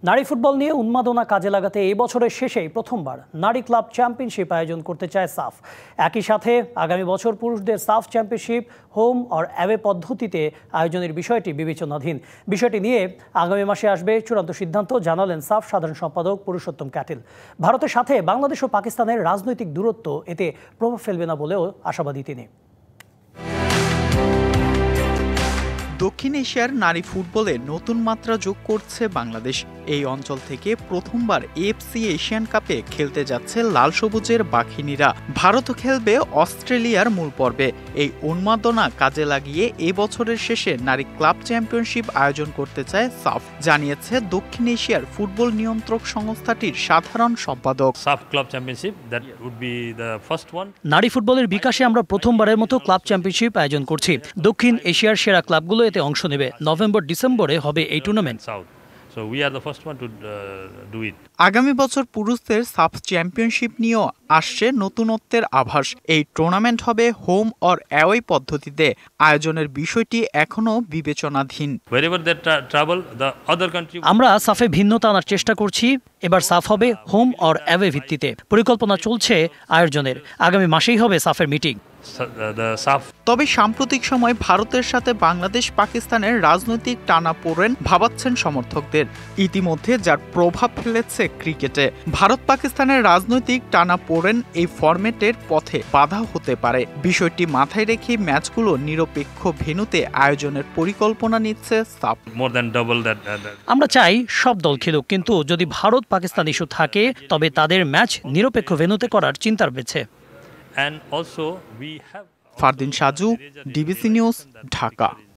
নারী ফুটবল নিয়ে উন্মাদনা কাজে লাগাতে এই বছরের শেষেই প্রথমবার নারী ক্লাব চ্যাম্পিয়নশিপ আয়োজন করতে চায় সাফ। একই সাথে আগামী বছর পুরুষদের সাফ চ্যাম্পিয়নশিপ হোম অর অ্যাওয়ে পদ্ধতিতে আয়োজনের বিষয়টি বিবেচনাধীন। বিষয়টি নিয়ে আগামী মাসে আসবে চূড়ান্ত সিদ্ধান্ত, জানালেন সাফ সাধারণ সম্পাদক পুরুষোত্তম ক্যাটেল। ভারতের সাথে বাংলাদেশ ও পাকিস্তানের রাজনৈতিক দূরত্ব এতে প্রভাব ফেলবে না বলেও আশাবাদী তিনি। দক্ষিণ এশিয়ার নারী ফুটবলে নতুন মাত্রা যোগ করছে বাংলাদেশ। এই অঞ্চল থেকে প্রথমবার এএফসি এশিয়ান কাপে খেলতে যাচ্ছে লাল সবুজের বাঘিনীরা। ভারতও খেলবে অস্ট্রেলিয়ার মূল পর্বে। এই উন্মাদনা কাজে লাগিয়ে এবছরের শেষে নারী ক্লাব চ্যাম্পিয়নশিপ আয়োজন করতে চায় সাফ, জানিয়েছে দক্ষিণ এশিয়ার ফুটবল নিয়ন্ত্রক সংস্থাটির সাধারণ সম্পাদক। SAFF club championship that would be the first one. নারী ফুটবলের বিকাশে আমরা প্রথমবারের মতো ক্লাব চ্যাম্পিয়নশিপ আয়োজন করছি। দক্ষিণ এশিয়ার সেরা ক্লাবগুলো এতে অংশ নেবে। নভেম্বর-ডিসেম্বরে হবে এই টুর্নামেন্ট। আগামী বছর পুরুষদের সাফ চ্যাম্পিয়নশিপ নিয়েও আসছে নতুনত্বের আভাস। এই টুর্নামেন্ট হবে হোম অর অ্যাওয়ে পদ্ধতিতে। আয়োজনের বিষয়টি এখনো বিবেচনাধীন। আমরা সাফে ভিন্নতা আনার চেষ্টা করছি। এবার সাফ হবে হোম অর অ্যাওয়ে ভিত্তিতে। পরিকল্পনা চলছে আয়োজনের। আগামী মাসেই হবে সাফের মিটিং। তবে সাম্প্রতিক সময় ভারতের সাথে বাংলাদেশ পাকিস্তানের রাজনৈতিক টানাপোড়েন ভাবাচ্ছেন সমর্থকদের, ইতিমধ্যে যার প্রভাব ফেলেছে ক্রিকেটে। ভারত পাকিস্তানের রাজনৈতিক টানাপোড়েন এই ফরম্যাটের পথে বাধা হতে পারে। বিষয়টি মাথায় রেখে ম্যাচগুলো নিরপেক্ষ ভেন্যুতে আয়োজনের পরিকল্পনা নিচ্ছে সাফ। আমরা চাই সব দল খেলুক, কিন্তু যদি ভারত পাকিস্তান ইস্যু থাকে তবে তাদের ম্যাচ নিরপেক্ষ ভেন্যুতে করার চিন্তা রয়েছে। Fardin Saju, DBC news, Dhaka.